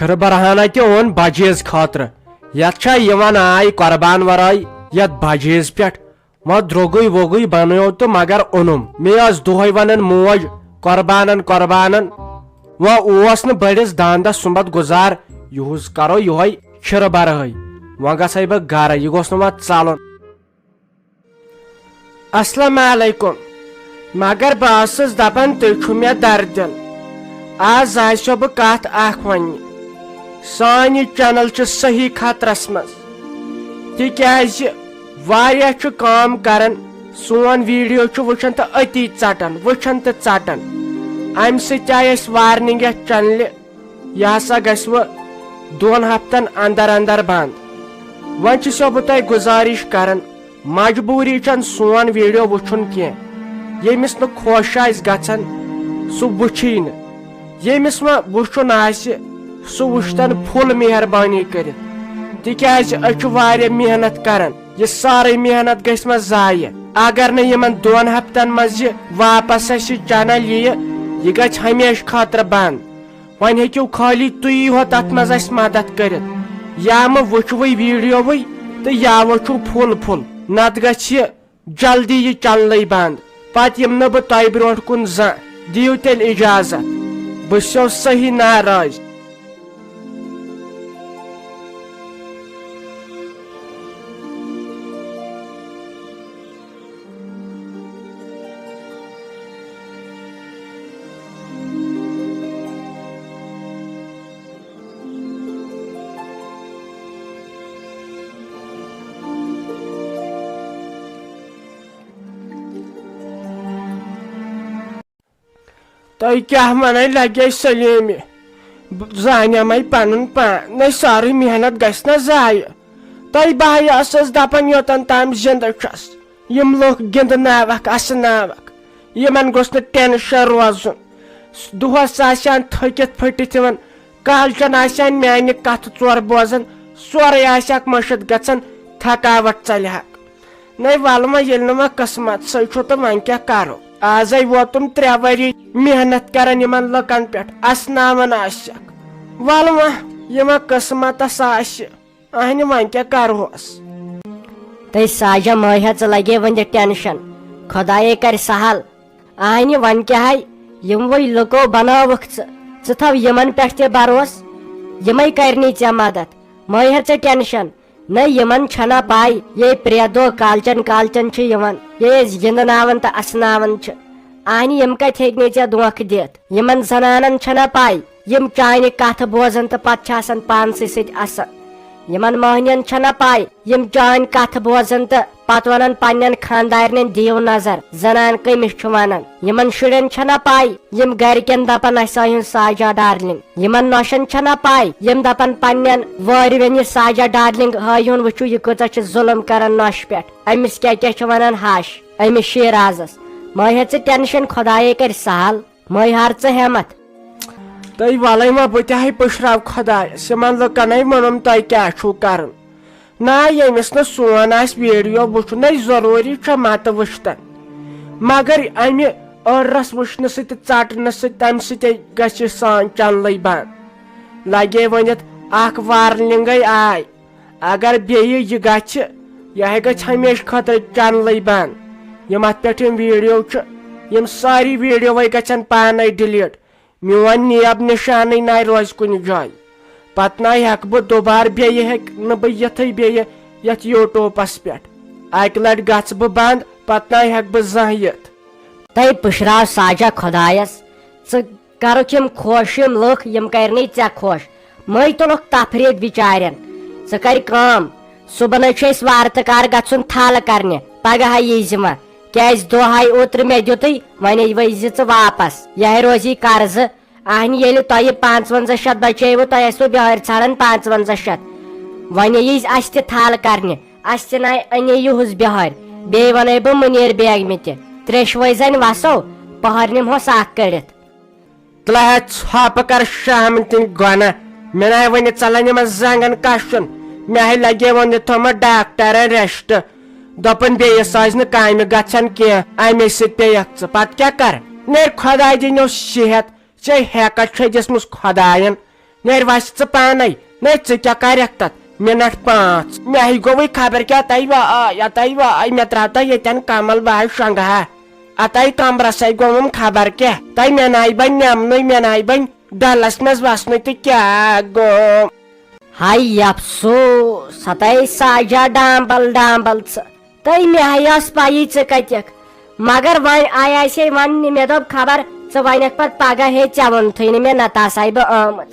شر برہانہ تہ اون بجیز خاطر یت آئی قربان ورائی یت بجیز پہ وہ درگے وگے بنو تو مگر اونم مے دہے ونان موج قربانن قربانن وس نا بڑس داندس سمت گزار یہس کرو یہ شر برہی وہ گژھے بہ گھر یہ گوس نا ژلن السلام علیکم مگر بہس دپان تھی چھو مے دردل آز آسو بہ کت اخ ون سان یہ چینل چھ صحیح خطرس مز تکیاز واریاہ چھ کام کران سون ویڈیو چھ وچھان تو اتی ژٹان وچھان تو ژٹان ام سۭتۍ آیہِ اسہِ وارننگ یتھ چینلہِ یہ ہسا گژھِ وۄنۍ 2 ہفتن اندر اندر بند وۄنۍ چھسو بہٕ تۄہہِ گزارش کران مجبوری چھن سون ویڈیو وچھُن کینٛہہ ییٚمِس نہٕ خۄش آسہِ گژھان سُہ وٕچھی نہٕ ییٚمِس وۄنۍ وٕچھُن آسہِ سُہ وٕچھتن فُل مہربٲنی کٔرِتھ تِکیازِ أسۍ چھِ واریاہ محنت کران یہ سارے محنت گژھِ مہ ضایع اگر نہٕ یِمن 2 ہفتن منٛز یہِ واپس اسہِ یہِ چینل یہ گژھِ ہمیشہ خاطرٕ بند وۄنۍ ہیٚکِو خٲلی تُہی ہوت تتھ منٛز اسہِ مدد کٔرِتھ یا مہ وٕچھوٕے ویڈیووٕے تہٕ یا وٕچھِو فُل نتہٕ گژھِ یہِ جلدی یہِ چینلٕے بند پتہٕ یِم نہٕ بہٕ تۄہہِ برونٛٹھ کُن زانٛہہ دِیِو تیٚلہِ اجازت بہٕ چھُسو صحیح ناراض تُہۍ کیٛاہ ونے لگے سلیمی زانے پنُن پان نہ سٲرٕے محنت گژھِ نا ضایع تۄہہِ بہٕ ٲسٕس دپان یوٚتن تام زندٕ چھس یِم لُکھ گنٛدناوکھ اسناوکھ یِمن گوٚژھ نہٕ ٹینشن روزُن دۄہس آسان تھٔکِتھ پھٔٹِتھ یِوان کالچن آسان میانہِ کتھٕ ژور بوزان سورُے آسٮ۪کھ مٔشِتھ گژھان تھکاوٹ ژلہکھ نَے ول وۄنۍ ییٚلہِ نہٕ وۄنۍ قٕسمتسٕے چھُ تہٕ وۄنۍ کیٛاہ کرو آزے ووتُم 3 ؤری محنت کران یِمن لُکن پٮ۪ٹھ اسناوان آسٮ۪کھ ول وۄنۍ یہِ وۄنۍ قٕسمتس آسہِ اہنہِ وۄنۍ کیٛاہ کرہوس تُہۍ ساجا مہ ہا ژٕ لگے وۄنۍ ٹینشن خۄدایے کرِ سہل اہنہِ وۄنۍ کیٛاہ یِموٕے لُکو بنٲوٕکھ ژٕ تھاو یِمن پٮ۪ٹھ تہِ بروسہٕ یِمے کرنی ژےٚ مدد مہ ہا ژٕ ٹینشن نہ یِمن چھنا پاے یہ پرٛٮ۪تھ دۄہ کالچن چھِ یِوان یہ أسۍ گنٛدناوان تہٕ اسناوان چھِ اہنہِ یِم کتہِ ہیٚکہِ ژےٚ دھوکہٕ دِتھ یِمن زنانن چھنا پاے یِم چانہِ کتھٕ بوزان تہٕ پتہٕ چھِ آسان پانسٕے سۭتۍ اصل یِمن مٔہنین چھنا پاے یِم چانہِ کتھٕ بوزان تہٕ پتہٕ ونان پننٮ۪ن خاندارنٮ۪ن دِیِو نظر زنان کٔمِس چھُ ونان یِمن شُرٮ۪ن چھنا پاے یِم گرِکٮ۪ن دپان اسہِ آیُن ساجا ڈارلنگ یِمن نۄشن چھنا پاے یِم دپان پننٮ۪ن وٲرۍوٮ۪نہِ ساجا ڈارلنگ ہٲیہُن وٕچھِو یہِ کۭژاہ چھِ ظُلم کران نۄشہِ پٮ۪ٹھ أمِس کیٛاہ چھِ ونان ہش أمِس شیرازس مہ ہا ژٕ ٹینشن خۄدایے کرِ سہل مہ ہار ژٕ ہٮ۪مت تُہۍ ولے وۄنۍ بہٕ تہِ ہے پٔشراو خۄدایس یِمن لُکن ہے ووٚنُم تۄہہِ کیٛاہ چھُو کرُن نہ ییٚمِس نہٕ سون آسہِ ویڈیو وٕچھُن ہے ضروٗری چھُ متہٕ وٕچھتن مگر امہِ ٲرس وٕچھنہٕ سۭتۍ ژٹنہٕ سۭتۍ تمہِ سۭتۍ گژھِ سٲنۍ چینلٕے بند لگے ؤنِتھ اکھ وارننگے آے اگر بیٚیہِ یہِ گژھِ یہِ گژھِ ہمیشہٕ خٲطرٕ چینلٕے بند یِم اتھ پٮ۪ٹھ یِم ویڈیو چھِ یِم سٲری ویڈیوے گژھن پانے ڈِلیٖٹ میون نیب نشانٕے نہ روزِ کُنہِ جایہِ پتہٕ نہ ہٮ۪کہٕ بہٕ دُبارٕ بیٚیہِ ہٮ۪کہٕ نہٕ بہٕ یِتھٕے بیٚیہِ یتھ یوٗٹیوٗبس پٮ۪ٹھ اکہِ لٹہِ گژھٕ بہٕ بند پتہٕ نہ ہٮ۪کہٕ بہٕ زانٛہہ یِتھ تُہۍ پُشراو ساجا خۄدایس ژٕ کرُکھ یِم خۄش یِم لُکھ یِم کرنٕے ژےٚ خۄش مٔے تُلُکھ تفریٖد بِچارٮ۪ن ژٕ کر کٲم صبحنٕے چھُ اسہِ وارٕ کار گژھُن تھل کرنہِ پگہہ ییٖزِ وۄنۍ کیٛازِ دۄہے اوترٕ مےٚ دِتُے وۄنۍ ؤزِ ژٕ واپس یہے روزی قرضہٕ اہنہِ ییٚلہِ تۄہہِ 55 بچیوٕ تۄہہِ ٲسوٕ بِہٲرۍ ژھانڈان 55 وۄنۍ ییٖزِ اسہِ تہِ تھل کرنہِ اسہِ تہِ نَے اَنے یِہُس بِہٲرۍ بیٚیہِ ونے بہٕ مُنیٖر بیگمہِ تہِ ترٛیشوے زن وسو پہر نِمہوس اکھ کٔڑِتھ تُلہٕ ژھۄپہٕ کر شامن تِم گۄناہ مےٚ نَے وۄنۍ ژلان یِمن زنٛگن کشُن مےٚ ہے لگے وۄنۍ تھوٚمُت ڈاکٹرن ریسٹ دوٚپُن بیٚیِس ٲسۍ نہٕ کامہِ گژھان کینٛہہ امے سۭتۍ پیٚیکھ ژٕ پتہٕ کیٛاہ کر نیرِ خۄداے دِنو صحت ژےٚ ہٮ۪کتھ چھےٚ دِژمٕژ خۄداین نیر وس ژٕ پانے نہ ژٕ کیٛاہ کریکھ تتھ منٹ 5 مے گوٚوٕے خبر کیٛاہ تَے واے مےٚ ترٛاو تہٕ ییٚتٮ۪ن کمل بہٕ شۄنٛگہا اتاے کمرسے گوٚوُم خبر کیٛاہ تَے مےٚ ناے بنہِ نٮ۪منٕے مےٚ ناے بنہِ ڈلس منٛز وسنٕے تہٕ کیٛاہ گوٚو ہاے افسوس ہتاے ساجا ڈامبل ژٕ تہٕ مےٚ ٲس پایی ژٕ کتیکھ مگر وۄنۍ آیاسے وننہِ مےٚ دوٚپ خبر ژٕ ونکھ پتہٕ پگہہ ہے ژےٚ ووٚنتھٕے نہٕ مےٚ نتہٕ آسہے بہٕ آمٕژ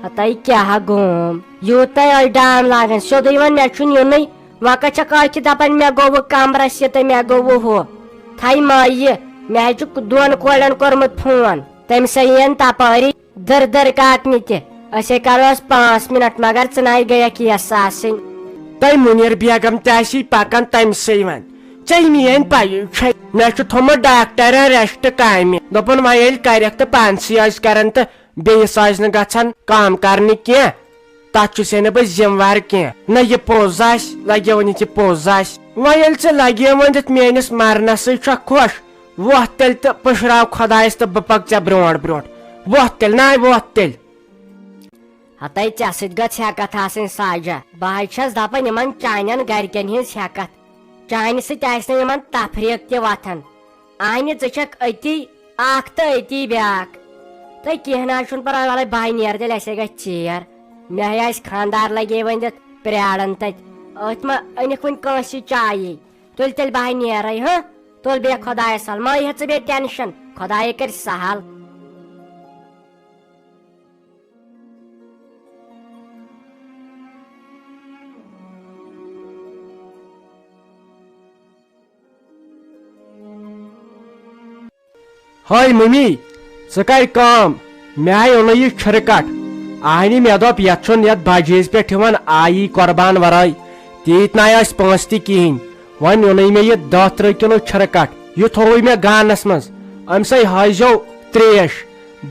ہتاے کیٛاہ گوم یوٗتاہ ٲسۍ ڈام لاگان سیوٚدُے وۄنۍ مےٚ چھُنہٕ یُنٕے وۄنۍ کتھ چھکھ ٲکھِ دپان مےٚ گوٚوُ کمرس یہِ تہٕ مےٚ گوٚوُ ہُہ تھے مایہِ مےٚ حظ چھُ 2 کورٮ۪ن کوٚرمُت فون تٔمِس یِن تپٲری دٕر کاکنہِ تہِ أسے کروس 5 منٹ مگر ژٕ ناے گٔیکھ یس آسٕنۍ تۄہہِ مُنیر بیگم تہِ آسی پکان تٔمسٕے وۄنۍ ژےٚ میٲنۍ پایی چھے مےٚ چھُ تھوٚمُت ڈاکٹرن ریسٹ کامہِ دوٚپُن وۄنۍ ییٚلہِ کرکھ تہٕ پانسٕے ٲسۍ کران تہٕ بیٚیِس ٲسۍ نہٕ گژھان کٲم کرنہِ کینٛہہ تتھ چھُسے نہٕ بہٕ ذمہٕ کینٛہہ نہ یہِ پوٚز آسہِ لگہِ ؤنِتھ یہِ پوٚز آسہِ وۄنۍ ییٚلہِ ژٕ لگے ؤنِتھ میٲنِس مرنسٕے چھکھ خۄش وۄتھ تیٚلہِ تہٕ پٔشراو خۄدایس تہٕ بہٕ پکہٕ ژےٚ برونٛٹھ وۄتھ تیٚلہِ ناے وۄتھ تیٚلہِ ہتاے ژےٚ سۭتۍ گٔژھ ہیکتھ آسٕنۍ ساجا بہٕ حظ چھس دپان یِمن چانٮ۪ن گرِکٮ۪ن ہٕنٛز ہیکتھ چانہِ سۭتۍ آسہِ نہٕ یِمن تفریٖق تہِ وتھان انہِ ژٕ چھکھ أتی اکھ تہٕ أتی بیاکھ تہٕ کینٛہہ نہ حظ چھُنہٕ پرواے وَلے بہٕ نیر تیٚلہِ اَسے گژھِ ژیر مےٚ آسہِ خانٛدار لگے ؤنِتھ پرٛاران تتہِ أتھۍ ما أنِکھ وُنہِ کٲنٛسہِ چایی تُلہِ تیٚلہِ بہٕ نیرے تُل بیٚیہِ خۄدایس حوال مہ ہیٚژٕ بیٚیہِ ٹینشن خۄدایے کرِ سہل ہاے ممی ژٕ کر کٲم مےٚ آیہِ اوٚنُے یہِ چھِرکٹ آہنہِ مےٚ دوٚپ یتھ چھُنہٕ یتھ بجہِ عیٖز پٮ۪ٹھ یِوان آیی قۄربان ورٲے تیٖتۍ ناے ٲسۍ پونٛسہٕ تہِ کِہینۍ وۄنۍ اوٚنُے مےٚ یہِ 10-13 کِلوٗ چھِرکٹ یہِ تھووُے مےٚ گانس منٛز أمۍ سٕے ہٲیزیو تریش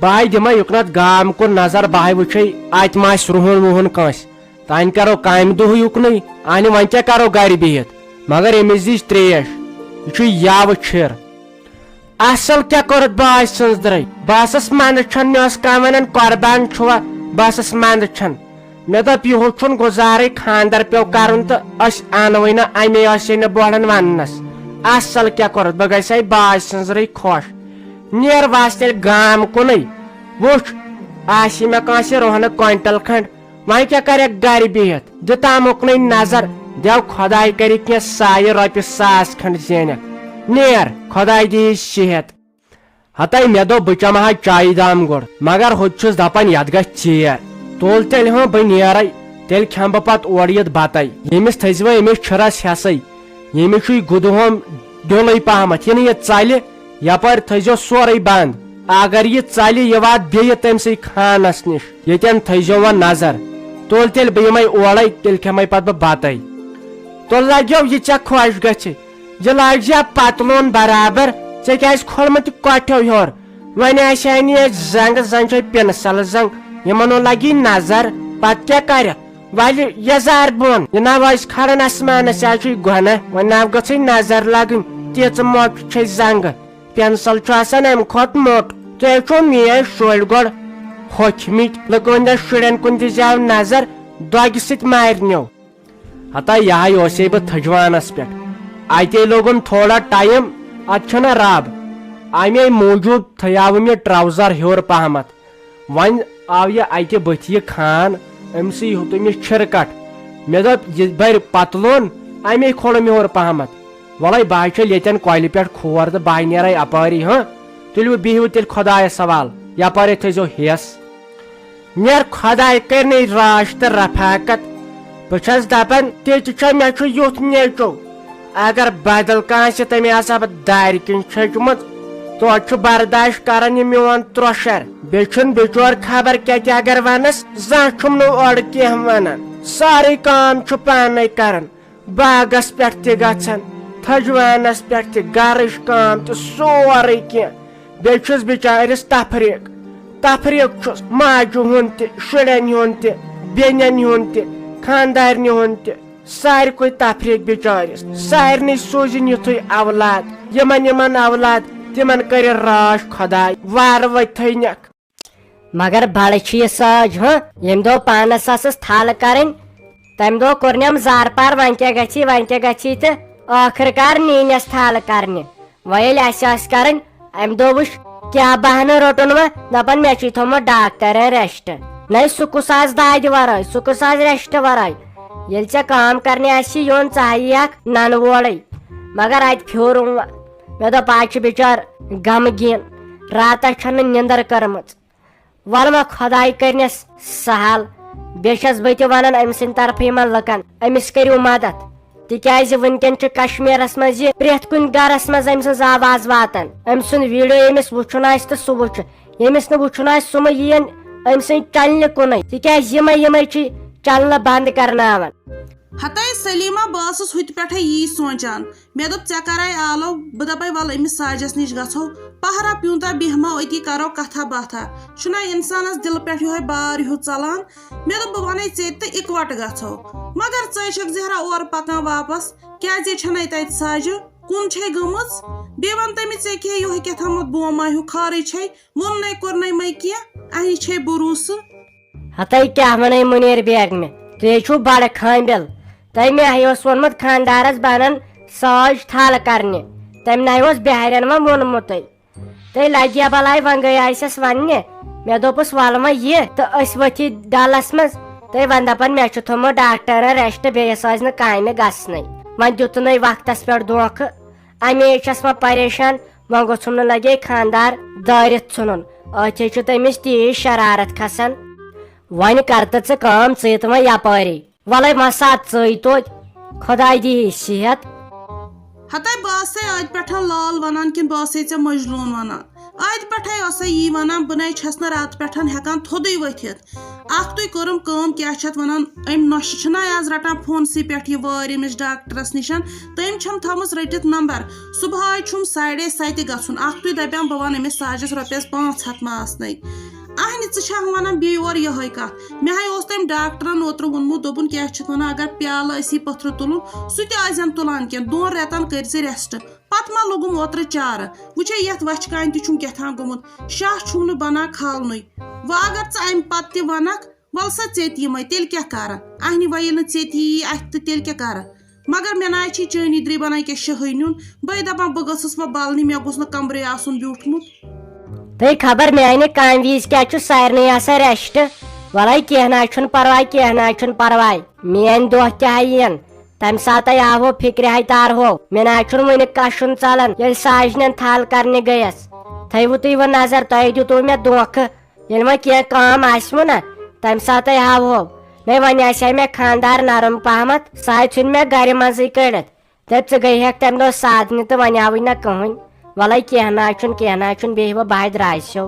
بہٕ دِمے یُکنتھ گام کُن نظر بہٕ وٕچھے اتہِ ما آسہِ رُہُن وُہُن کٲنٛسہِ تانۍ کرو کامہِ دۄہ یُکنُے اہنہِ وۄنۍ کیٛاہ کرو گرِ بِہِتھ مگر أمِس دِچ تریش یہِ چھُ یاوٕ چھِر اصل کیٛاہ کوٚرُتھ باج سٕنٛز درٕے بہٕ ٲسٕس منٛدچھان مےٚ ٲس کانٛہہ ونان قۄربان چھُوا بہٕ ٲسٕس منٛدچھان مےٚ دوٚپ یِہُس چھُنہٕ گُزارے خانٛدر پیٚو کرُن تہٕ أسۍ انوٕے نہٕ امے ٲسے نہٕ بوڑن وننس اصل کیٛاہ کوٚرُتھ بہٕ گژھے باج سٕنٛزرٕے خۄش نیر وس تیٚلہِ گام کُنٕے وٕچھ آسہِ مےٚ کٲنٛسہِ رۄہنہٕ کوینٹل کھنٛڈ وۄنۍ کیٛاہ کرکھ گرِ بِہِتھ دِتام اُکنٕے نظر دٮ۪و خۄداے کرِ کینٛہہ سایہِ رۄپیہِ 1,000 کھنٛڈ زینکھ نیر خۄداے دِیہِ صحت ہتاے مےٚ دوٚپ بہٕ چمہٕ ہا چایہِ دام گۄڈٕ مگر ہُتہِ چھُس دپان یتھ گژھِ ژیر تُل تیٚلہِ بہٕ نیرے تیٚلہِ کھٮ۪مہٕ بہٕ پتہٕ اورٕ یِتھ بتے ییٚمِس تھٲزِوٕ أمِس چھِرس ہٮ۪سٕے ییٚمِس چھُ یہِ گُدہوم ڈیُلٕے پہمتھ یہِ نہٕ یہِ ژلہِ یپٲرۍ تھٲزیو سورُے بنٛد اگر یہِ ژلہِ یہِ وات بیٚیہِ تٔمۍ سٕے خانس نِش ییٚتٮ۪ن تھٲزیو وۄنۍ نظر تُل تیٚلہِ بہٕ یِمے اورے تیٚلہِ کھٮ۪مے پتہٕ بہٕ بتے تُل لگیو یہِ ژےٚ خۄش گژھِ یہِ لاگہِ پتلوٗن برابر ژےٚ کیٛازِ کھولمُت یہِ کۄٹھیو ہیوٚر وۄنۍ آسہِ ہا نہٕ ییٚتہِ زنٛگہٕ زن چھے پِنسل زنٛگ یِمن لگی نظر پتہٕ کیٛاہ کرکھ ولہِ یزار بۄن یہِ ناو ٲسۍ کھڑان آسمانس یہِ حظ چھُے گۄناہ وۄنۍ ناو گٔژھٕے نظر لگٕنۍ تیٖژٕ موٚٹ چھے زنٛگہٕ پینسل چھُ آسان امہِ کھۄتہٕ موٚٹ تُہۍ چھُو میٲنۍ شُرۍ گۄڈٕ ہوٚکھمٕتۍ لُکن شُرٮ۪ن کُن دِزیو نظر دۄگہِ سۭتۍ مارنیو ہتا یہے اوسے بہٕ تھجوانس پٮ۪ٹھ اتے لوگُن تھوڑا ٹایم اتھ چھُنہ رب امے موٗجوٗب تھیاوُم یہِ ٹراوزر ہیوٚر پہمتھ وۄنۍ آو یہِ اتہِ بٕتھِ یہِ خان أمسٕے ہیوٚتُم یہِ چھِرکٹ مےٚ دوٚپ یہِ بَرِ پتلوٗن امے کھولُم ہیوٚر پہمتھ وَلے بہٕ چھُل ییٚتٮ۪ن کۄلہِ پٮ۪ٹھ کھور تہٕ بہٕ نیرے اپٲری تُلِو بِہِو تیٚلہِ خۄدایس حوال یپٲرۍ تھٲیزیو ہٮ۪س نیر خۄداے کرنٕے راش تہٕ رفاقت بہٕ چھس دپان تِتہِ چھا مےٚ چھُ یُتھ نیچو اگر بدل کانٛہہ آسہِ تٔمۍ آسہا بہٕ دارِ کِنۍ چھٔچمٕژ توتہِ چھُ برداش کران یہِ میون ترٛوشر بیٚیہِ چھُنہٕ بِچور خبر کتہِ اگر ونس زانٛہہ چھُم نہٕ اورٕ کینٛہہ ونان سٲرٕے کٲم چھُ پانے کران باغس پٮ۪ٹھ تہِ گژھان تھجوانس پٮ۪ٹھ تہِ گرٕچ کٲم تہِ سورُے کینٛہہ بیٚیہِ چھُس بِچٲرِس تفریٖق چھُس ماجہِ ہُنٛد تہِ شُرٮ۪ن ہُنٛد تہِ بیٚنٮ۪ن ہُنٛد تہِ خانٛدارنہِ ہُنٛد تہِ ساروٕے تفریٖق بِچٲرِس سارنٕے سوٗزِنۍ یُتھُے اولاد یِمن اولاد تِمن کٔرِ راش خۄداے وارٕ وٲتۍ تھٲینکھ مگر بڑ یہ ساج ہاں یم دو پانس ساسس تھل کرن تم دو کورنم زار پار ون کیا گچھی تو آخر کار نینس تھل کرنے ویل اس کرن ام دو وش کیا بہانہ روٹن و دپان مے چھ تھومت ڈاکٹر ریسٹ نئی سہ کس آس دادِ ورٲے سہ کس آس ریسٹ ورٲے ییٚلہِ ژےٚ کٲم کرنہِ آسی یُن ژٕ ہایی اکھ ننہٕ وولٕے مگر اتہِ پھیورُم وۄنۍ مےٚ دوٚپ آز چھُ بِچار غمگیٖن راتس چھنہٕ نِندٕر کٔرمٕژ وَلہٕ وۄنۍ خۄداے کٔرنَس سہل بیٚیہِ چھس بہٕ تہِ ونان أمۍ سٕنٛدِ طرفہٕ یِمن لُکن أمِس کٔرِو مدد تِکیازِ وٕنکیٚن چھُ کشمیٖرس منٛز یہِ پرٛٮ۪تھ کُنہِ گرس منٛز أمۍ سٕنٛز آواز واتان أمۍ سُنٛد ویٖڈیو ییٚمِس وٕچھُن آسہِ تہٕ سُہ وٕچھِ ییٚمِس نہٕ وٕچھُن آسہِ سُہ مہ یِیِن أمۍ سٕنٛدۍ چنلہِ کُنٕے تِکیازِ یِمے چھِ چلنہٕ بنٛد کرناوان ہتاے سلیمہ بہٕ ٲسٕس ہُتہِ پٮ۪ٹھے یی سونچان مےٚ دوٚپ ژےٚ کرے آلو بہٕ دپے وَلہٕ أمِس ساجس نِش گژھو پہرا پیوٗنٛتا بیٚہمو أتی کرو کتھا باتھا چھُنا اِنسانس دِلہٕ پٮ۪ٹھ یِہوے بار ہیوٗ ژلان مےٚ دوٚپ بہٕ ونے ژےٚ تہِ اِکوٹہٕ گژھو مگر ژٕ چھکھ زہرا اورٕ پکان واپس کیازِ چھنَے تتہِ ساجہِ کُن چھے گٔمٕژ بیٚیہِ ون تٔمِس ژےٚ کیٛاہ یِہوے کیٛاہ تھامُت بوما ہیوٗ خارٕے چھے ووٚننے کوٚرنے مے کینٛہہ اَنہِ چھے بروسہٕ ہتاے کیٛاہ ونے مُنیر بیگمہِ تُہۍ چھُو بڑٕ خٲمبِل تۄہہِ مےٚ اوس ووٚنمُت خانٛدارس بنن ساج تھل کرنہِ تٔمۍ نَے اوس بہارٮ۪ن وۄنۍ ووٚنمُتٕے تُہۍ لگیا بلاے وۄنۍ گٔے آسٮ۪س وننہِ مےٚ دوٚپُس وَلہٕ وۄنۍ یہِ تہٕ أسۍ ؤتھِو ڈلس منٛز تُہۍ وۄنۍ دپان مےٚ چھُ تھوٚومُت ڈاکٹرن ریسٹ بیٚیِس ٲسۍ نہٕ کامہِ گژھنٕے وۄنۍ دِتُنَے وقتس پٮ۪ٹھ دھوکہٕ امی چھس وۄنۍ پریشان وۄنۍ گوٚژھُم نہٕ لگے خانٛدار دٲرِتھ ژھٕنُن أتھۍ چھُ تٔمِس تیٖژ شرارت کھسان وۄنۍ کر تہٕ ژٕ کٲم ژٕے تہٕ وۄنۍ یپٲری وَلے مسا ژٕے توتہِ خۄداے دی صحت ہتاے بہٕ ٲسے ٲدۍ پٮ۪ٹھ لال ونان کِنہٕ بہٕ ٲسے ژےٚ مجنوٗن ونان ٲدۍ پٮ۪ٹھے ٲسے یی ونان بہٕ نَے چھس نہٕ راتہٕ پٮ۪ٹھ ہٮ۪کان تھوٚدُے ؤتھِتھ اکھ تُہۍ کٔرٕم کٲم کیٛاہ چھِ اتھ ونان أمۍ نۄشہِ چھِنہ آز رٹان فونسٕے پٮ۪ٹھ یہِ وٲرۍ أمِس ڈاکٹرس نِش تٔمۍ چھم تھٲومٕژ رٔٹِتھ نمبر صبحٲے چھُم 7:30 گژھُن اکھ تُہۍ دپان بہٕ ونہٕ أمِس ساجس رۄپیس 500 ما آسنَے اہنہِ ژٕ چھکھ ونان بیٚیہِ اورٕ یِہوے کتھ مےٚ ہاے اوس تٔمۍ ڈاکٹرن اوترٕ ووٚنمُت دوٚپُن کیٛاہ چھِ ونان اگر پیالہٕ ٲسی پٔتھرٕ تُلُن سُہ تہِ ٲسۍزٮ۪ن تُلان کینٛہہ 2 رٮ۪تن کٔرۍ زِ ریسٹ پتہٕ ما لوٚگُم اوترٕ چارٕ وٕچھے یتھ وچھِ کانہِ تہِ چھُم کیٛاتھام گوٚمُت شاہ چھُم نہٕ بنان کھالنُے وۄنۍ اگر ژٕ امہِ پتہٕ تہِ ونکھ وَلہٕ سا ژےٚ تہِ یِمے تیٚلہِ کیٛاہ کرٕ اہنہِ وۄنۍ ییٚلہِ نہٕ ژےٚ تہِ یی اتھِ تہٕ تیٚلہِ کیٛاہ کرٕ مگر مےٚ نہ چھی چٲنی درٕے بنان کیٛاہ شہٕے نیُن بٔے دپان بہٕ گٔژھٕس وۄنۍ بلنہِ مےٚ گوٚژھ نہٕ کمرے آسُن بیوٗٹھمُت تۄہہِ خبر میانہِ کامہِ وِزِ کیٛاہ چھُ سارنٕے آسان ریسٹ وَلے کینٛہہ نہ چھُنہٕ پرواے کینٛہہ نہ چھُنہٕ پرواے میٲنۍ دۄہ تہِ ہا یِن تمہِ ساتہٕ آوہو فِکرِ ہاے تارہو مےٚ نہ چھُنہٕ وُنہِ کشُن ژلان ییٚلہِ ساجنٮ۪ن تھل کرنہِ گٔیس تھٲیوٕ تُہۍ وۄنۍ نظر تۄہہِ دِتوٕ مےٚ دھوکہٕ ییٚلہِ وۄنۍ کینٛہہ کٲم آسوٕ نا تمہِ ساتہٕ ہاوہو نَے وۄنۍ آسہِ ہا مےٚ خانٛدار نرم پہمتھ سُہ ہا ژھُنۍ مےٚ گرِ منٛزٕے کٔڑِتھ دپ ژٕ گٔیہکھ تمہِ دۄہ سادنہِ تہٕ وۄنۍ آوٕے نہ کٕہٕنۍ وَلے کینٛہہ نہ چھُنہٕ بیٚہہِ وۄنۍ بہہِ درٛاسیو